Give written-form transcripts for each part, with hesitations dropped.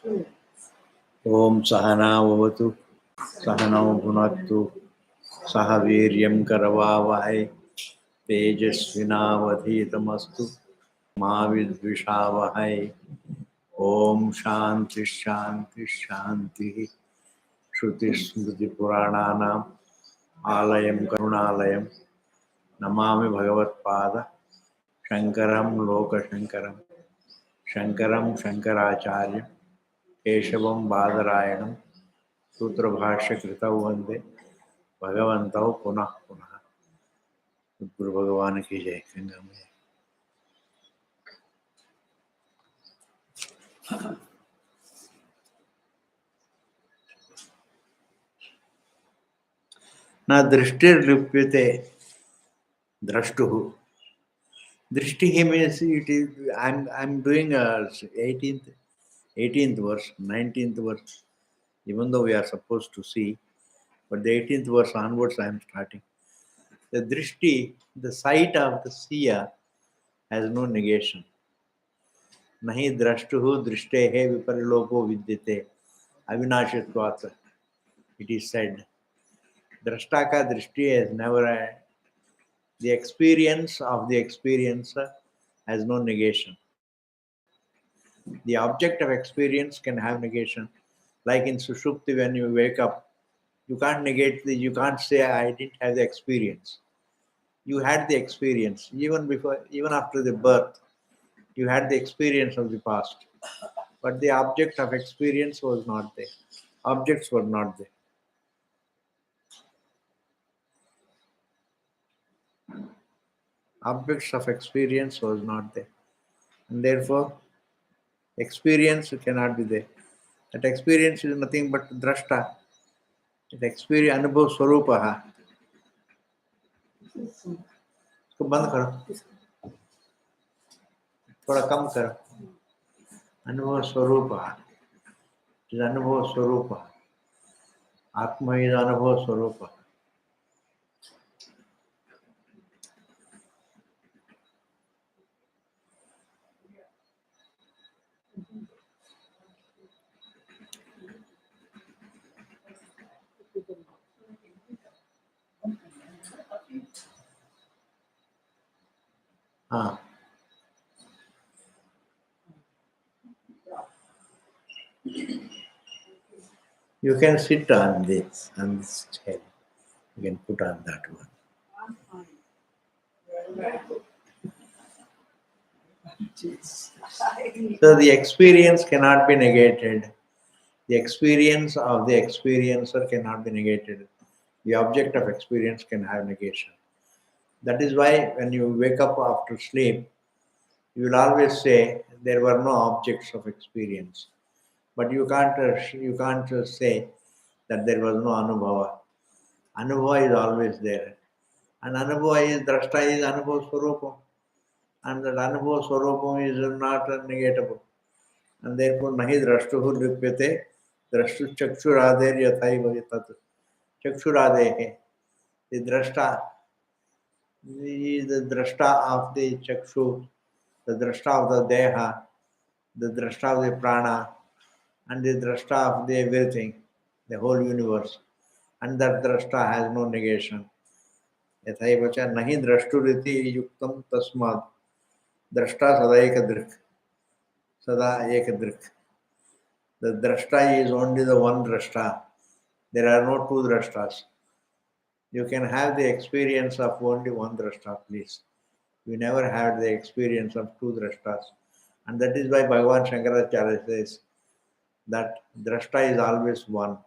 Om Sahana Vavatu Sahanau Bhunaktu Saha Viryam Karavavahai Tejasvinavadhitamastu Ma Vidvishavahai. Om Shanti Shanti Shanti Shruti Smriti Purananam Alayam Karunalayam Namami Bhagavat Pada Shankaram Loka Shankaram Shankaram Shankaracharya Keshavam Badarayanam Sutra Bhashya Kritau Vande भगवंतौ पुनः पुनः गुरु भगवान की जय। गंगा मैया। न दृष्टिर्लिप्यते द्रष्टुः. Drishti means it is. I'm doing 18th verse, 19th verse. Even though we are supposed to see, but the 18th verse onwards I am starting. The drishti, the sight of the seer, has no negation. Nahi drashtuhu drishtehe viparlopo vidyate avinashitvat. It is said. Drashta ka drishti has never. The experience of the experiencer has no negation. The object of experience can have negation. Like in Sushupti, when you wake up, you can't negate you can't say, I didn't have the experience. You had the experience. Even after the birth, you had the experience of the past. But the object of experience was not there. Objects were not there. Objects of experience was not there. And therefore, experience cannot be there. That experience is nothing but drashta. That experience, anubhav swarupaha. इसको बंद करो, थोड़ा कम करो. अनुभव स्वरूप, अनुभव स्वरूप. आत्मा is अनुभव स्वरूप. हाँ, you can sit on this chair. You can put on that one. So the experience cannot be negated. The experience of the experiencer cannot be negated. The object of experience can have negation. That is why when you wake up after sleep, you will always say there were no objects of experience. But you can't say that there was no anubhava. Anubhava is always there. And anubhava is, drashta is anubhava swarupam. And that anubhava swarupam is not negatable. And therefore, nahi drashtuhu lipyate, drashtu chakshurader yathaiva tat. Chakshuradehe. The drashta is the drashta of the chakshu, the drashta of the deha, the drashta of the prana, and the drashta of the everything, the whole universe. And that drashta has no negation. यथैव च नहि द्रष्टुरिति युक्तं तस्मात् द्रष्टा सदा एकदृक्. सदा एकदृक्. The drashta is only the one drashta. There are no two drashtas. You can have the experience of only one drashta, please. You never had the experience of two drashtas. And that is why Bhagavan Shankaracharya says that drashta is always one.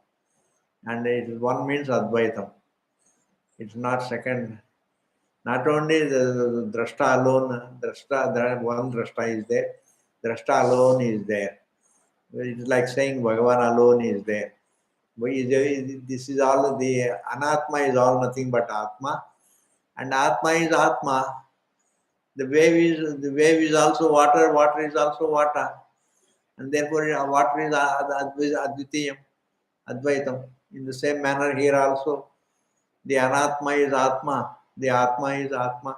And one means Advaitam. It's not second. Not only the drashta alone, one drashta is there, drashta alone is there. It's like saying Bhagavan alone is there. This is all, the anatma is all nothing but atma, and atma is atma. The wave is also water, water is also water, and therefore water is advitiyam, advaitam. In the same manner here also, the anatma is atma, the atma is atma,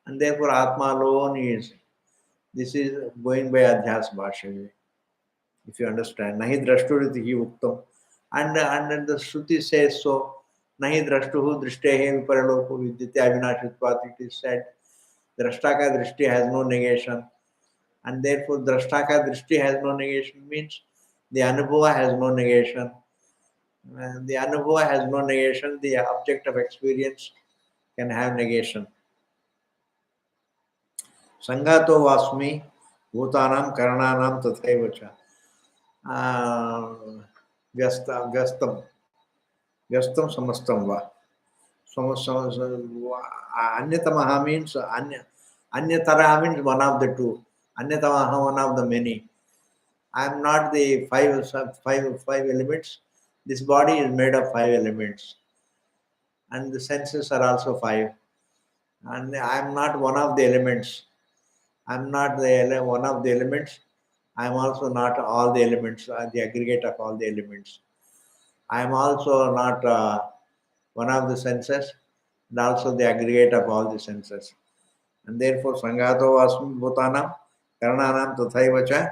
and therefore atma alone is. This is going by Adhyas Bhashya. If you understand, nahi drashturiti uktam, and the Shruti says so. Nahi drashtuhu drishtehe viparalopo vidyate avinashitvat. It is said, drashtaka drishti has no negation, and therefore drashtaka drishti has no negation means the anubhava has no negation. The anubhava has no negation. The object of experience can have negation. Sangato vasmi bhutanam karananam tathaiva cha. Vyastam व्यस्तम समस्तम वा अन्यतमः means anyatara means one of the two, anyatamaha one of the many. I am not the five elements. This body is made of five elements, and the senses are also five. And I am not one of the elements. I am not one of the elements. I am also not all the elements, the aggregate of all the elements. I am also not one of the senses, and also the aggregate of all the senses. And therefore, Sangato Vasmi Bhutanam Karananam Tathaiva cha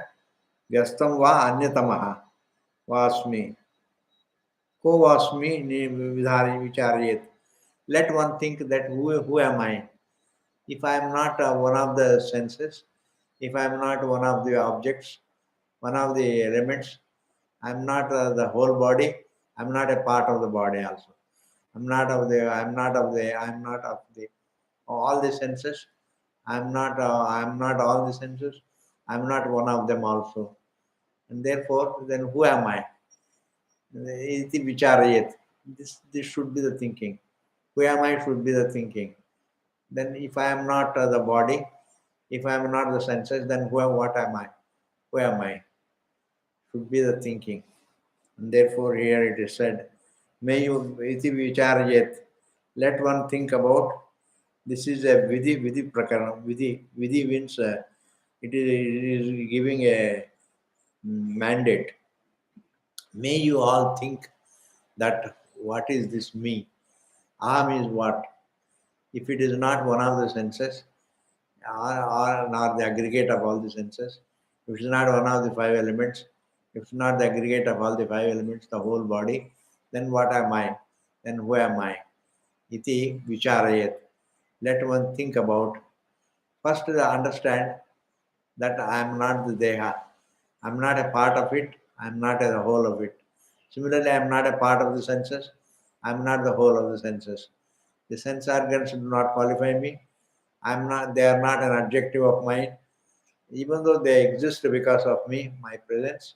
Vyastam Va Anyatamaha Vasmi. Ko Vasmi Vidhari Vicharyet. Let one think that who am I? If I am not one of the senses, if I am not one of the objects, one of the elements, I am not the whole body, I am not a part of the body also. I'm not of the all the senses. I'm not all the senses. I'm not one of them also. And therefore, then who am I? Iti vicharayet. This should be the thinking. Who am I should be the thinking. Then if I am not the body, if I am not the senses, then what am I? Who am I? Should be the thinking. And therefore here it is said, may you iti vicharayet. Let one think about. This is a vidhi prakaranam. Vidhi means it is giving a mandate. May you all think that what is this me? Aham is what? If it is not one of the senses, or not the aggregate of all the senses, if it is not one of the five elements, if it's not the aggregate of all the five elements, the whole body, then what am I? Then who am I? Iti vicharayet. Let one think about. First, understand that I am not the Deha. I am not a part of it. I am not a whole of it. Similarly, I am not a part of the senses. I am not the whole of the senses. The sense organs do not qualify me. I am not. They are not an adjective of mine, even though they exist because of me, my presence.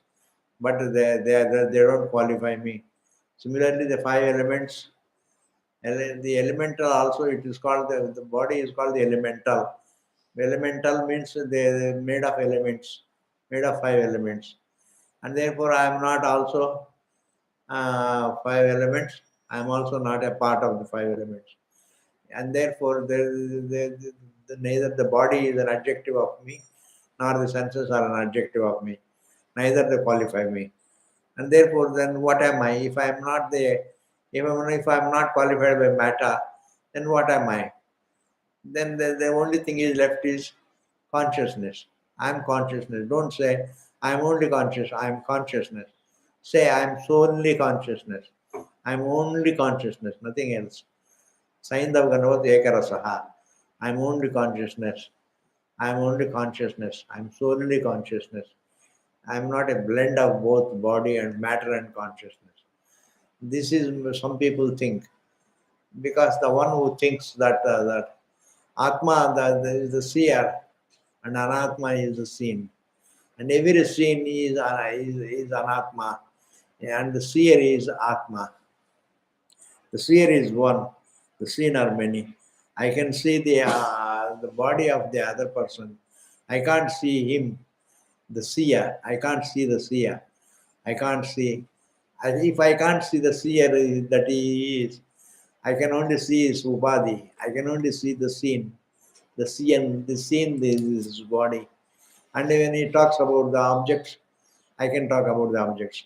But they don't qualify me. Similarly, the five elements. The elemental also, it is called the body is called the elemental. Elemental means they're made of elements, made of five elements. And therefore, I am not also five elements. I am also not a part of the five elements. And therefore, neither the body is an adjective of me, nor the senses are an adjective of me. Neither they qualify me. And therefore, then what am I? If I am not if I am not qualified by matter, then what am I? Then the only thing is left is consciousness. I am consciousness. Don't say I am only conscious. I am consciousness. Say I am solely consciousness. I am only consciousness, nothing else. Saindav Ganavat Ekarasaha. I am only consciousness. I am only consciousness. I am solely consciousness. I am not a blend of both body and matter and consciousness. This is some people think, because the one who thinks that Atma is the seer and Anatma is the seen. And every seen is Anatma and the seer is Atma. The seer is one, the seen are many. I can see the body of the other person. I can't see him, the seer. I can't see the seer. I can't see. If I can't see the seer that he is, I can only see his upadhi. I can only see the scene. The scene is his body. And when he talks about the objects, I can talk about the objects.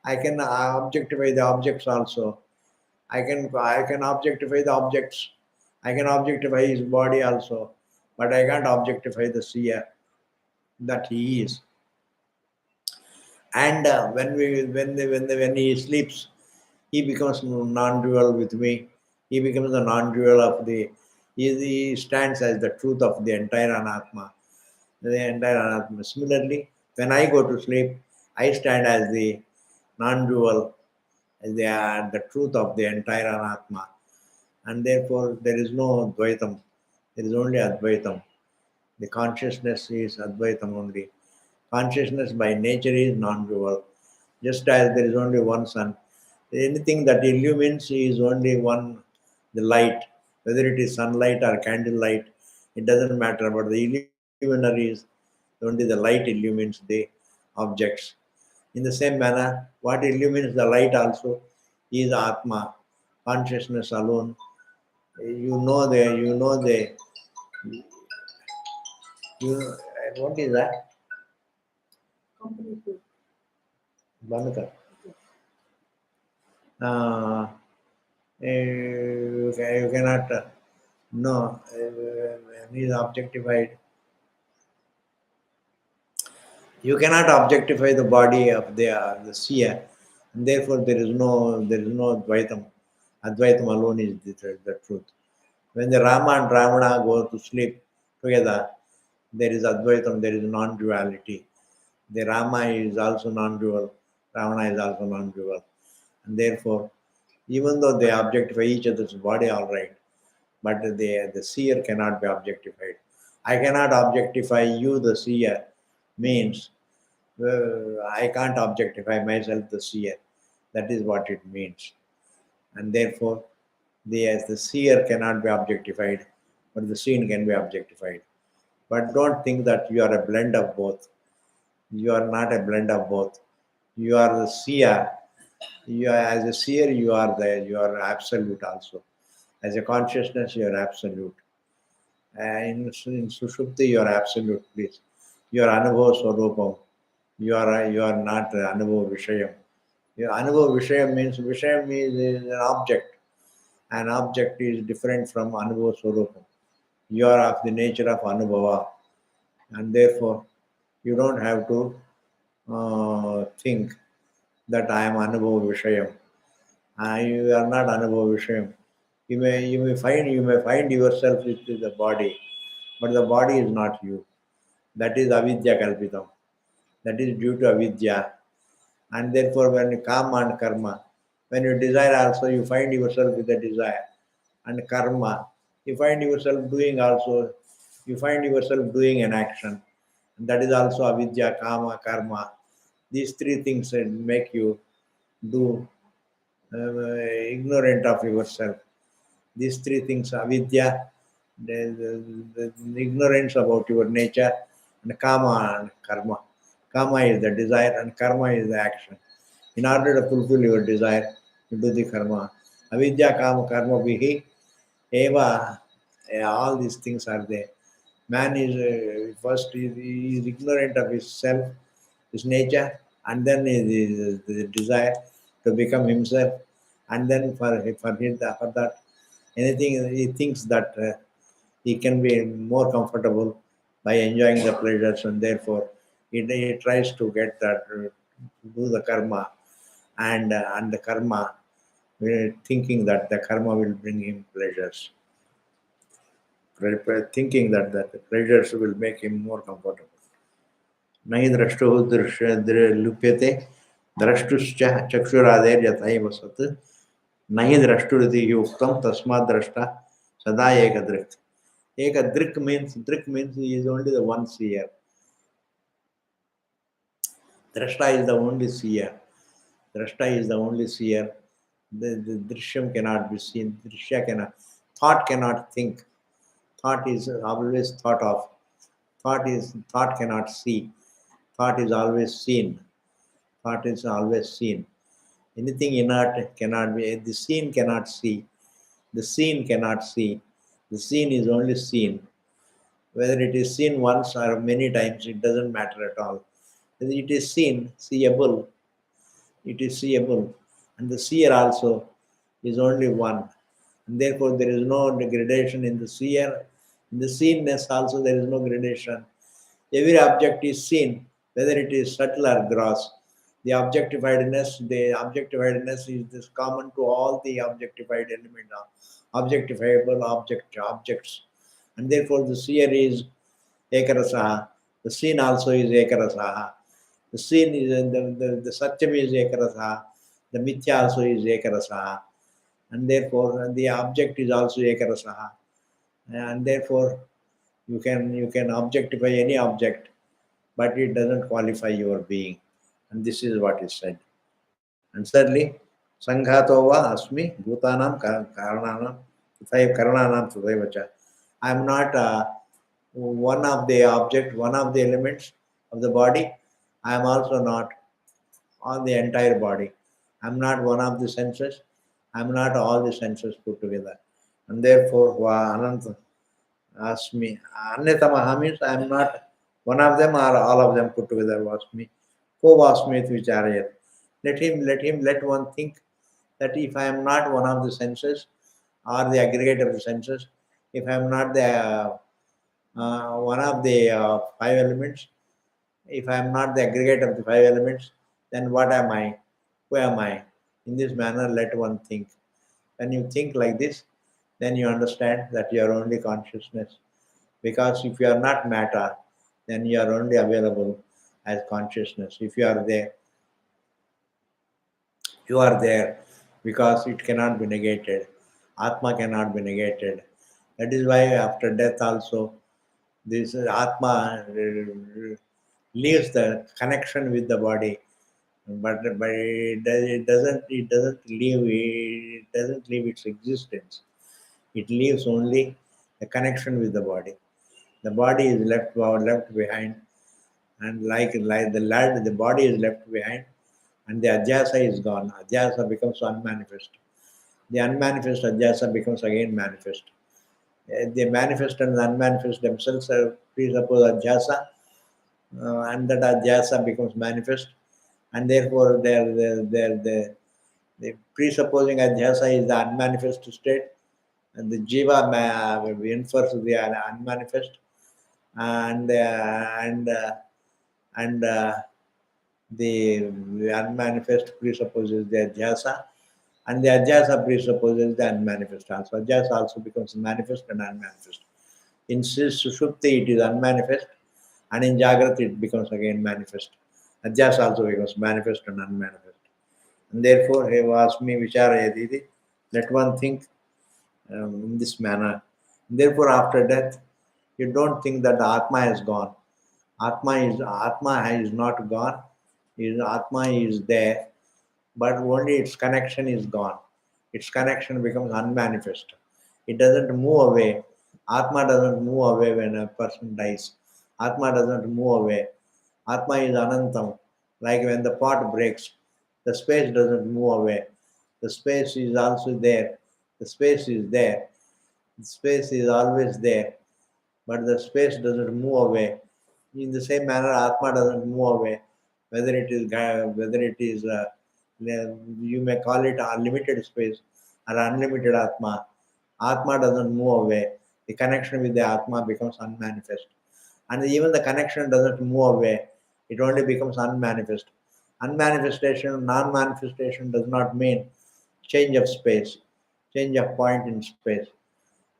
I can objectify the objects also. I can objectify the objects. I can objectify his body also, but I can't objectify the seer that he is. And when he sleeps, he becomes non-dual with me. He becomes the non-dual of the. He stands as the truth of the entire anatma, the entire anatma. Similarly, when I go to sleep, I stand as the non-dual, as the truth of the entire anatma, and therefore there is no dvaitam. There is only advaitam. The consciousness is advaitam only. Consciousness by nature is non-dual. Just as there is only one sun, anything that illumines is only one, the light, whether it is sunlight or candlelight, it doesn't matter. But the illuminer is only the light illumines the objects. In the same manner, what illumines the light also is Atma, consciousness alone. What is that? बंद कर you cannot no is objectified. You cannot objectify the body of the seer, and therefore there is no Advaitam. Advaitam alone is the truth. When the Rama and Ravana go to sleep together, there is Advaitam, there is non-duality. The Rama is also non-dual, Ravana is also non-dual, and therefore, even though they objectify each other's body, all right, but the seer cannot be objectified. I cannot objectify you, the seer, means I can't objectify myself, the seer. That is what it means. And therefore, the seer cannot be objectified, but the seen can be objectified. But don't think that you are a blend of both. You are not a blend of both. You are the seer. You are, as a seer, you are absolute also. As a consciousness, you are absolute. In Sushupti, you are absolute, please. You are Anubhava Swarupam. You are not Anubhava Vishayam. Your Anubhava Vishayam is an object. An object is different from Anubhava Swarupam. You are of the nature of Anubhava, and therefore you don't have to think that I am Anubhava Vishayam. You are not Anubhava Vishayam. You may find yourself with the body, but the body is not you. That is avidya kalpitam. That is due to avidya. And therefore, when you kama and karma, when you desire also, you find yourself with the desire. And karma, you find yourself doing also, you find yourself doing an action. And that is also avidya, kama, karma. These three things make you do ignorant of yourself. These three things, avidya, the ignorance about your nature, and kama and karma. Kama is the desire and karma is the action. In order to fulfill your desire, you do the karma. Avidya, kama, karma, vihi, eva, all these things are there. Man is first he is ignorant of his self, his nature, and then the desire to become himself, and then for that anything he thinks that he can be more comfortable by enjoying the pleasures, and therefore he tries to get that do the karma, and the karma thinking that the karma will bring him pleasures, thinking that the pleasures will make him more comfortable. नहि द्रष्टुः लुप्यते द्रष्टुश्च चक्षुरादेर यथैव सत् नहि द्रष्टुरिति उक्तं तस्मात् द्रष्टा सदा एकदृक्. Ekadrik means he is only the one seer. Drashta is the only seer. Drashta is the only seer. The drishyam cannot be seen. Drishya cannot. Thought cannot think. Thought is always thought of. Thought cannot see. Thought is always seen. Thought is always seen. Anything inert cannot be. The seen cannot see. The seen cannot see. The seen is only seen. Whether it is seen once or many times, it doesn't matter at all. It is seen, seeable. It is seeable. And the seer also is only one. And therefore, there is no gradation in the seer. In the seenness also, there is no gradation. Every object is seen, whether it is subtle or gross. The objectifiedness is this common to all the objectified element of objectifiable objects, and therefore the seer is ekarasaha. The seen also is ekarasaha. The seen is the satyam is ekarasaha. The mithya also is ekarasaha, and therefore the object is also ekarasaha, and therefore you can objectify any object, but it doesn't qualify your being, and this is what is said. And thirdly, Sanghato va asmi bhutanam karananam karananam tadaivacha. I am not one of the object, one of the elements of the body. I am also not on the entire body. I am not one of the senses. I am not all the senses put together. And therefore, va ananta asmi. Anyatamaha means I am not one of them or all of them put together. Vasmi. Ko vasmi vicharayat. Let one think that if I am not one of the senses or the aggregate of the senses, if I am not the one of the five elements, if I am not the aggregate of the five elements, then what am I? Who am I? In this manner, let one think. When you think like this, then you understand that you are only consciousness. Because if you are not matter, then you are only available as consciousness. If you are there because it cannot be negated. Atma cannot be negated. That is why after death also, this Atma leaves the connection with the body, but it doesn't leave its existence. It leaves only the connection with the body. The body is left behind, and like the body is left behind, and the adhyasa is gone. Adhyasa becomes unmanifest. The unmanifest adhyasa becomes again manifest. The manifest and the unmanifest themselves presuppose adhyasa, and that adhyasa becomes manifest, and therefore the presupposing adhyasa is the unmanifest state, and the jiva infers the unmanifest, and and the unmanifest presupposes the adhyasa, and the adhyasa presupposes the unmanifest also. Adhyasa also becomes manifest and unmanifest. In Sushupti it is unmanifest, and in Jagrati it becomes again manifest. Adhyasa also becomes manifest and unmanifest. And therefore, he asked me, Vicharayaditi, let one think in this manner. Therefore, after death, you don't think that the Atma is gone. Atma is not gone. Atma is there, but only its connection is gone. Its connection becomes unmanifest. It doesn't move away. Atma doesn't move away when a person dies. Atma doesn't move away. Atma is anantam. Like when the pot breaks, the space doesn't move away. The space is also there. The space is there. The space is always there, but the space doesn't move away. In the same manner, Atma doesn't move away. Whether it is you may call it unlimited space or unlimited Atma. Atma doesn't move away. The connection with the Atma becomes unmanifest, and even the connection doesn't move away. It only becomes unmanifest. Unmanifestation, non-manifestation does not mean change of space, change of point in space.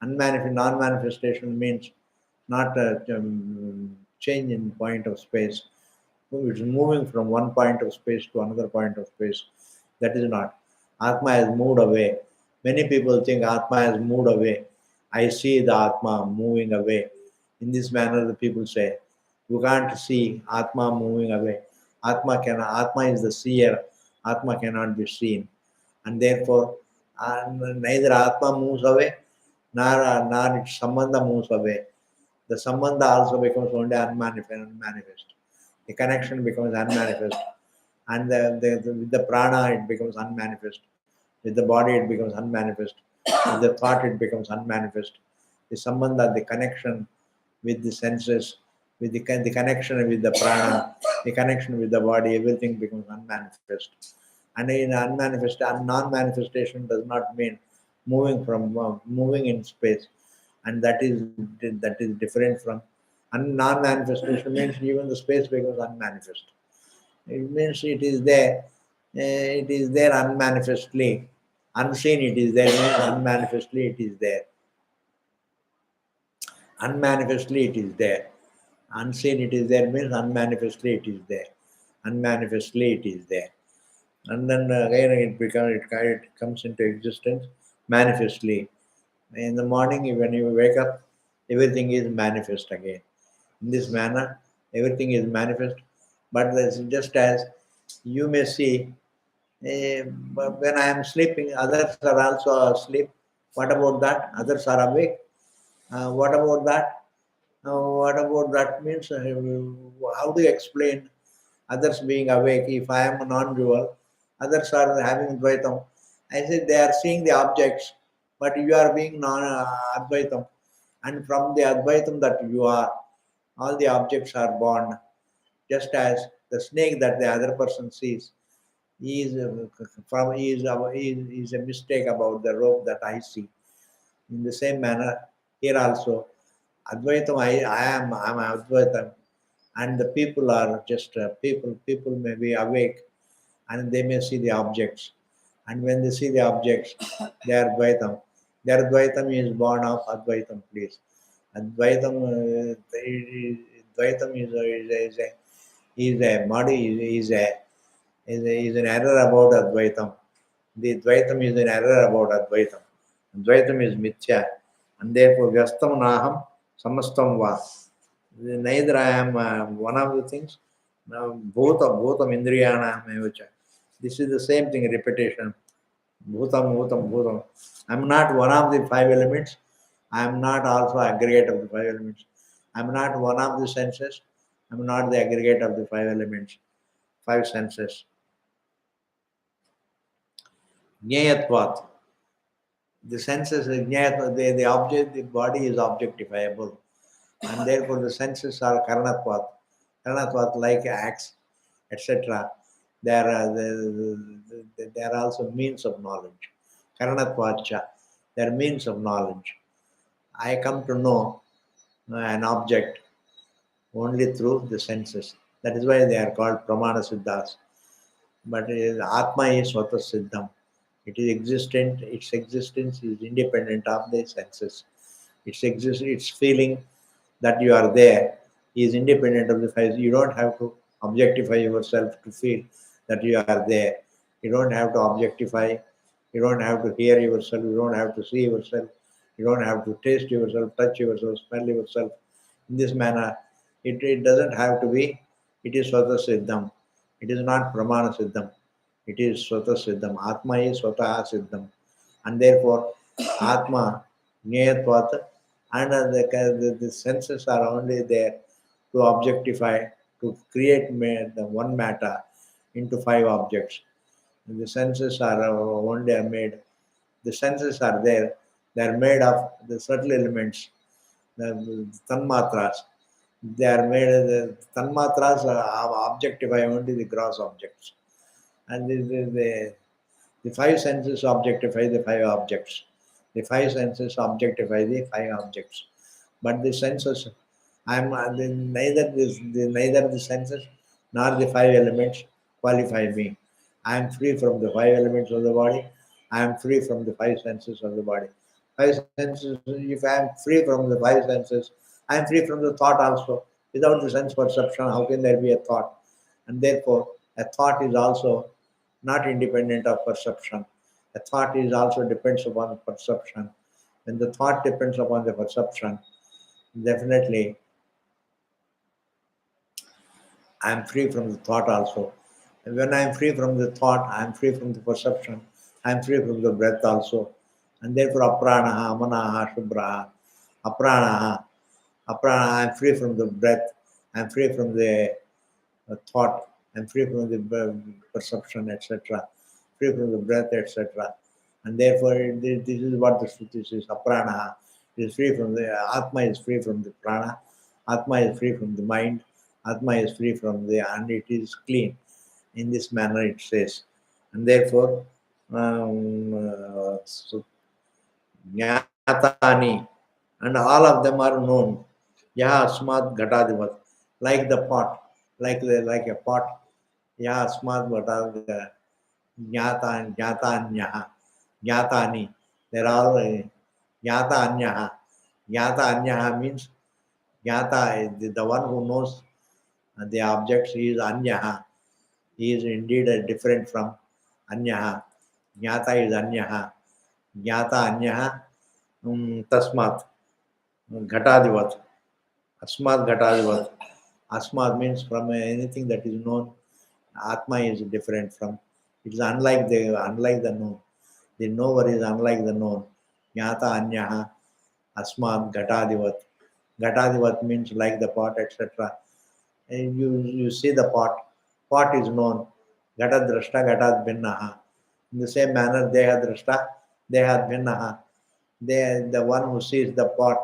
Non-manifestation means not a change in point of space. It's moving from one point of space to another point of space. That is not. Atma has moved away. Many people think Atma has moved away. I see the Atma moving away. In this manner, the people say, you can't see Atma moving away. Atma is the seer. Atma cannot be seen. And therefore, neither Atma moves away, nor its Sambandha moves away. The Sambandha also becomes only unmanifest. The connection becomes unmanifest. And with the prana, it becomes unmanifest. With the body, it becomes unmanifest. With the thought, it becomes unmanifest. The Sambandha, the connection with the senses, with the connection with the prana, the connection with the body, everything becomes unmanifest. And in unmanifest, non-manifestation does not mean moving in space, and that is different from non-manifestation means even the space becomes unmanifest. It means it is there. It is there unmanifestly. Unseen it is there, means unmanifestly it is there. Unmanifestly it is there. Unseen it is there means unmanifestly it is there. Unmanifestly it is there. And then again it comes into existence manifestly. In the morning, when you wake up, everything is manifest again. In this manner, everything is manifest. But that's just as you may see, but when I am sleeping, others are also asleep. What about that? Others are awake. What about that? What about that means? How do you explain others being awake? If I am a non-dual, others are having Dvaitam. I said they are seeing the objects, but you are being non-Advaitam. And from the Advaitam that you are, all the objects are born. Just as the snake that the other person sees, he is he is a mistake about the rope that I see. In the same manner, here also, Advaitam, I am Advaitam, and the people are just people. People may be awake, and they may see the objects, and when they see the objects, they are Dvaitam. Their Dvaitam is born of Advaitam, please. Advaitam, Dvaitam is a muddy, is an error about Advaitam. The Dvaitam is an error about Advaitam. Advaitam is mithya, and therefore Vyastam Naham Samastam Va. Neither I am one of the things. Now, bhutam indriyanam evacha. This is the same thing, repetition. Bhutam. I am not one of the five elements. I am not also aggregate of the five elements. I am not one of the senses. I am not the aggregate of the five elements, five senses. Jnayatvat. The senses, the object, the body is objectifiable, and therefore the senses are karanatvat. Karanatvat, like acts, etc. They are also means of knowledge. Karanatvacha, they are means of knowledge. I come to know an object only through the senses. That is why they are called pramana siddhas. But Atma is Swata Siddham. It is existent, its existence is independent of the senses. Its feeling that you are there is independent of the fact. You don't have to objectify yourself to feel that you are there. You don't have to objectify. You don't have to hear yourself. You don't have to see yourself. You don't have to taste yourself, touch yourself, smell yourself. In this manner, it doesn't have to be. It is Swata Siddham. It is not Pramana Siddham. It is Swata Siddham. Atma is Swata Siddham. And therefore, Atma, Jnayatvat, and the senses are only there to objectify, to create the one matter into five objects. The senses are only made, the senses are there, they are made of the subtle elements, the tanmatras. They are made, the tanmatras objectify only the gross objects. And the five senses objectify the five objects. The five senses objectify the five objects. But the senses, neither the senses nor the five elements qualify me. I am free from the five elements of the body. I am free from the five senses of the body. Five senses. If I am free from the five senses, I am free from the thought also. Without the sense perception, how can there be a thought? And therefore, a thought is also not independent of perception. A thought is also depends upon perception. When the thought depends upon the perception, definitely I am free from the thought also. And when I am free from the thought, I am free from the perception. I am free from the breath also. And therefore, apranaha, manaha, shubraha, apranaha, I am free from the breath. I am free from the thought. I am free from the perception, etc. Free from the breath, etc. And therefore, this is what the Shruti is. Apranaha is free from the Atma is free from the prana. Atma is free from the mind. Atma is free from the, and it is clean. In this manner, it says. And therefore, so, Jnatani, and all of them are known. Yaha Asmat Ghatadivat, like the pot, like a pot. Yeah, Asmat Bhattad, Jnata Anyaha, Jnatani. They're all Jnata Anyaha. Jnata Anyaha means Jnata is the one who knows the objects. He is Anyaha. He is indeed different from Anyaha. Jnata is Anyaha. Jnata Anyaha Tasmat Ghatadivat. Asmat Ghatadivat. Asmat means from anything that is known. Atma is different from. It is unlike the known. The knower is unlike the known. Jnata Anyaha Asmat Ghatadivat. Ghatadivat means like the pot, etc. And you see the pot. Pot is known. Ghatad Drashta Ghatad Bhinnaha. In the same manner, Deha Drashta Deha Bhinnaha. The one who sees the pot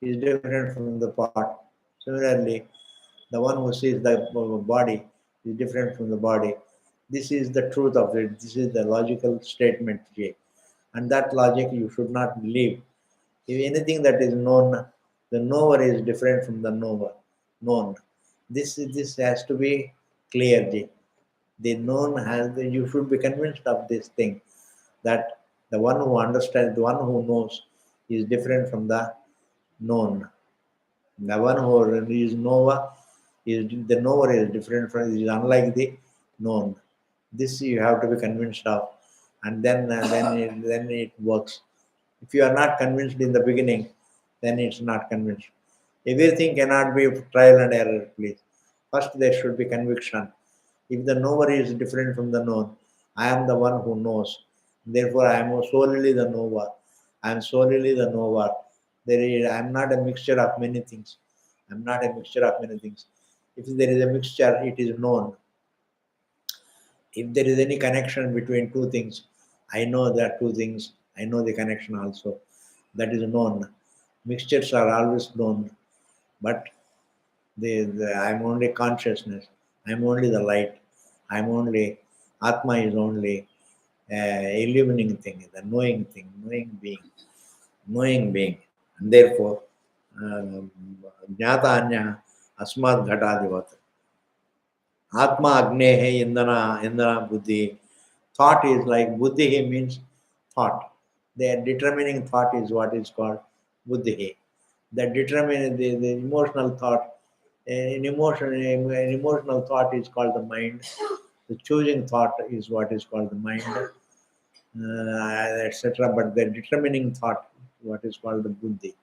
is different from the pot. Similarly, the one who sees the body is different from the body. This is the truth of it. This is the logical statement here. And that logic you should not believe. If anything that is known, the knower is different from the known. This has to be clear. Ji. The known has you should be convinced of this thing that the one who understands, the one who knows is different from the known. The one who is knower is the knower is different from is unlike the known. This you have to be convinced of, and then it works. If you are not convinced in the beginning, then it's not convinced. Everything cannot be trial and error, please. First, there should be conviction. If the knower is different from the known, I am the one who knows. Therefore, I am solely the knower. I am solely the knower. I am not a mixture of many things. I am not a mixture of many things. If there is a mixture, it is known. If there is any connection between two things, I know there are two things. I know the connection also. That is known. Mixtures are always known, but I'm only consciousness. I'm only the light. I'm only Atma is only illuminating thing, the knowing thing, knowing being. And therefore, Jnata Anya Asmat Ghatadivat. Atma Agnehe Indana Buddhi. Thought is like Buddhi means thought. The determining thought is what is called Buddhi. The determining the emotional thought. An emotional thought is called the mind. The choosing thought is what is called the mind, etc. But the determining thought, what is called the buddhi.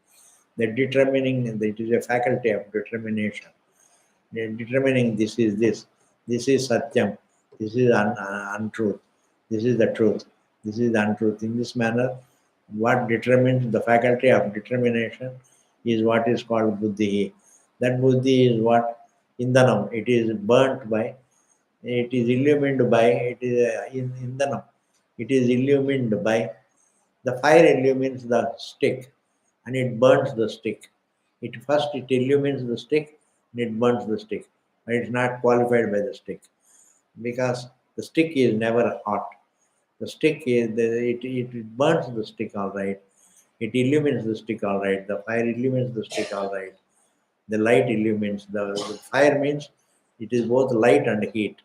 The determining, it is a faculty of determination. Determining this is satyam, this is untruth, this is the truth, this is the untruth. In this manner, what determines the faculty of determination is what is called buddhi. That buddhi is what indanam. It is burnt by, it is illumined by, it is in indanam. It is illumined by the fire illumines the stick and it burns the stick. It illumines the stick and it burns the stick. But it's not qualified by the stick because the stick is never hot. The stick is it burns the stick all right. It illumines the stick all right. The fire illumines the stick all right. The light illumines the fire means it is both light and heat.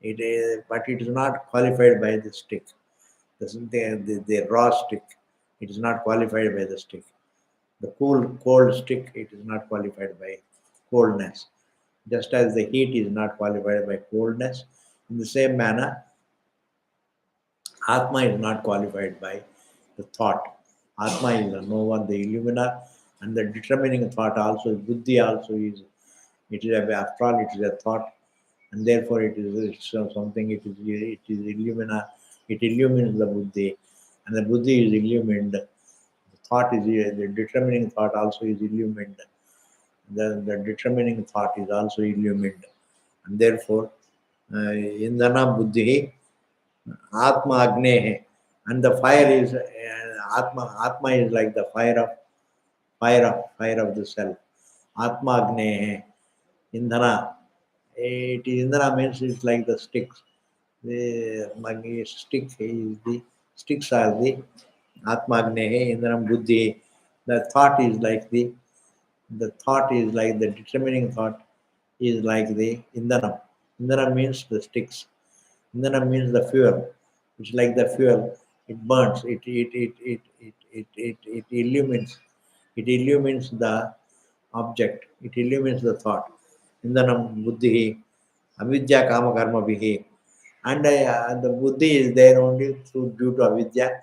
It is, but it is not qualified by the stick. The raw stick, it is not qualified by the stick. The cold stick, it is not qualified by coldness. Just as the heat is not qualified by coldness, in the same manner, Atma is not qualified by the thought. Atma is the knower, the illuminer, and the determining thought also, buddhi also is, it is after all, it is a thought, and therefore it's something, it is illumina, it illumines the buddhi, and the buddhi is illumined. The thought is the determining thought also is illumined. The determining thought is also illumined, and therefore, indana buddhi Atma Agnehe, and the fire is Atma. Atma is like the fire of the self. Atma Agnehe, Indhana. It is Indhana means it's like the sticks. The stick is the sticks are the Atma Agnehe, Indhanam Buddhi. The thought is like the thought is like the determining thought is like the Indhanam. Indana means the sticks. Indana means the fuel. It's like the fuel. It burns. It illumines. It illumines the object. It illumines the thought. Indanam buddhi, avidya kama karma bihi. And the buddhi is there only through due to avidya.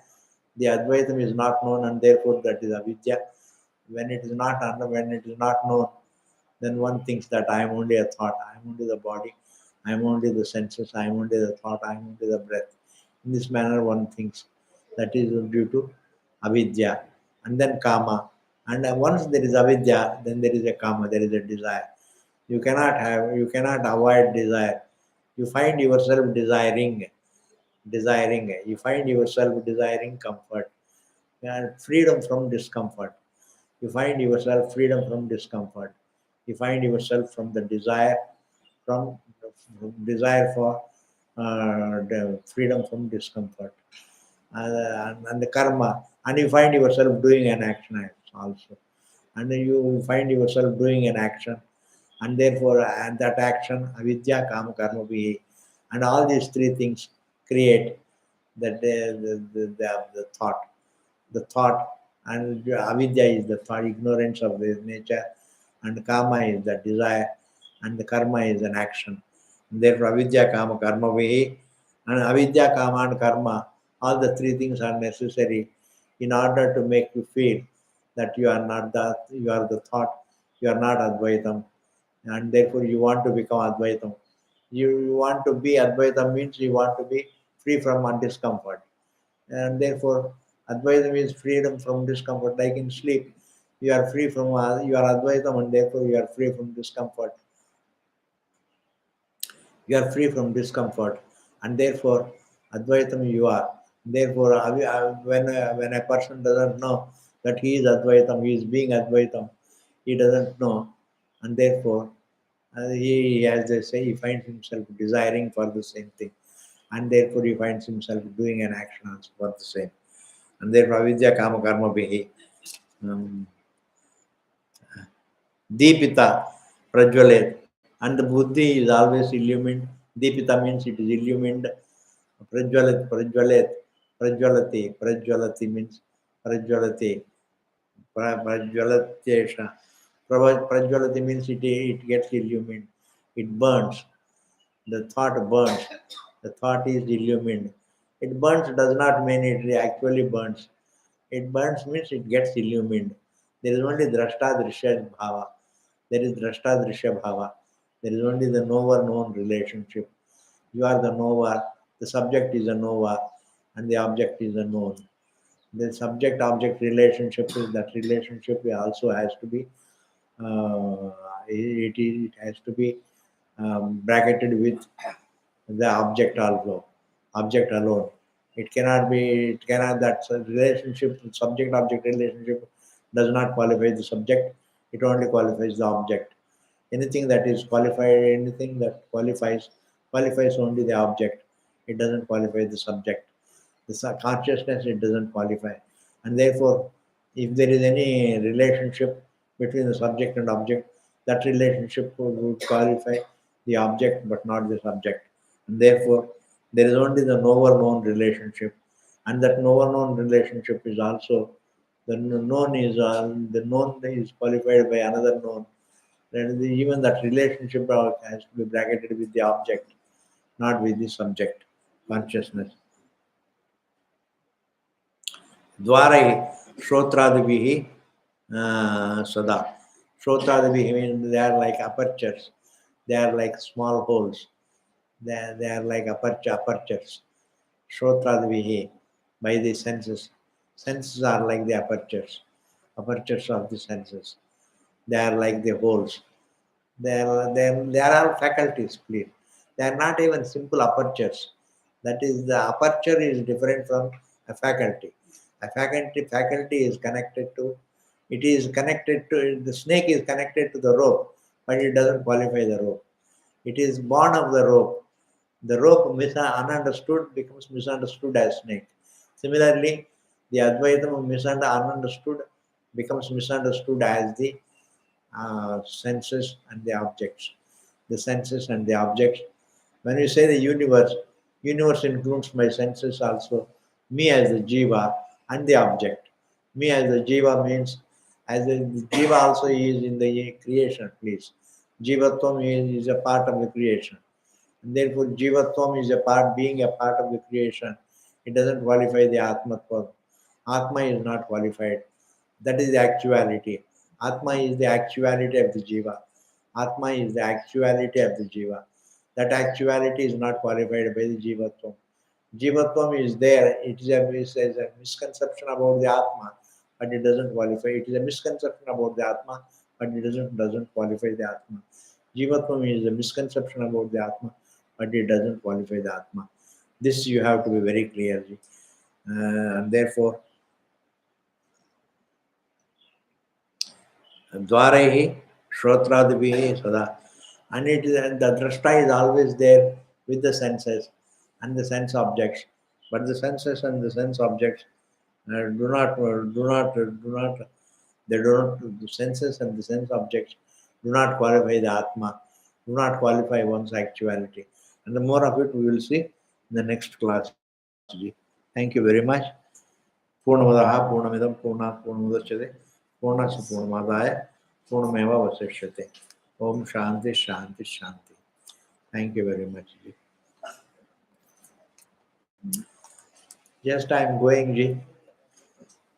The Advaitam is not known, and therefore that is avidya. When it is not known, then one thinks that I am only a thought, I am only the body, I am only the senses, I am only the thought, I am only the breath. In this manner, one thinks. That is due to avidya. And then kama. And once there is avidya, then there is a kama, there is a desire. You cannot avoid desire. You find yourself desiring. You find yourself desiring comfort and freedom from discomfort. You find yourself freedom from discomfort. You find yourself from the from desire for the freedom from discomfort, and the karma, and you find yourself doing an action also, and then you find yourself doing an action, and therefore, and that action, avidya, kama, karma, bihi, and all these three things create the thought. The thought, and avidya is the thought, ignorance of the nature, and kama is the desire, and the karma is an action. And therefore, avidya, kama, karma, vihi, and avidya, kama, and karma, all the three things are necessary in order to make you feel that you are the thought, you are not Advaitam, and therefore you want to become Advaitam. You want to be Advaitam means you want to be free from discomfort, and therefore Advaita means freedom from discomfort. Like in sleep, you are free from you are Advaitam, and therefore you are free from discomfort. You are free from discomfort, and therefore Advaitam you are. Therefore, when a person doesn't know that he is Advaitam, he is being Advaitam, he doesn't know, and therefore he, as they say, he finds himself desiring for the same thing, and therefore he finds himself doing an action also for the same. And therefore, avidya, kama, karma, bihi. Um, Deepita, prajwalet. And the buddhi is always illumined. Deepita means it is illumined. Prajwalati means prajwalati. Prajwalatesha. Prajwalati means it gets illumined. It burns. The thought burns. The thought is illumined. It burns does not mean it actually burns. It burns means it gets illumined. There is only drashta drishya bhava. There is drashta drishya bhava. There is only the knower known relationship. You are the knower, the subject is a knower, and the object is a known. The subject object relationship is that relationship also has to be it has to be bracketed with the object also, object alone. It cannot, that relationship, subject object relationship does not qualify the subject, it only qualifies the object. Anything that is qualified, anything that qualifies only the object, it doesn't qualify the subject. The consciousness, it doesn't qualify. And therefore, if there is any relationship between the subject and object, that relationship would qualify the object but not the subject. And therefore, there is only the knower known relationship. And that knower known relationship is also the known is qualified by another known. Then even that relationship has to be bracketed with the object, not with the subject consciousness. द्वारै श्रोत्रादिभिः सदा. Shrotradivihi means they are like apertures. They are like small holes. They are like apertures. Shrotradivihi, by the senses. Senses are like the apertures of the senses. They are like the holes. They are all faculties, please. They are not even simple apertures. That is, the aperture is different from a faculty. A faculty is connected to, it is connected to, the snake is connected to the rope, but it doesn't qualify the rope. It is born of the rope. The rope ununderstood becomes misunderstood as snake. Similarly, the Advaitam of ununderstood becomes misunderstood as the senses and the objects. The senses and the objects When you say the universe, universe includes my senses also, me as the jiva and the object. Me as the jiva means as the jiva also is in the creation, please. Jivatvam is a part of the creation. And therefore, jivatvam is a part, being a part of the creation. It doesn't qualify the atmatvam. Atma is not qualified. That is the actuality. Atma is the actuality of the jiva. Atma is the actuality of the jiva. That actuality is not qualified by the jivatvam. Jivatvam is there. It is a misconception about the Atma, but it doesn't qualify. It is a misconception about the Atma, but it doesn't qualify the Atma. Jivatvam is a misconception about the Atma, but it doesn't qualify the Atma. This you have to be very clear. Ji. And therefore, Dwaraihi, Shrotradibihi, Sada. And the drashta is always there with the senses and the sense objects. But the senses and the sense objects the senses and the sense objects do not qualify the Atma, do not qualify one's actuality. And the more of it we will see in the next class. Ji. Thank you very much. पूर्णमदः पूर्णमिदं पूर्णात् पूर्णमुदच्यते पूर्णस्य पूर्णमादाय पूर्णमेवावशिष्यते ओम शांति शांति शांति थैंक यू वेरी मच जी just I am going ji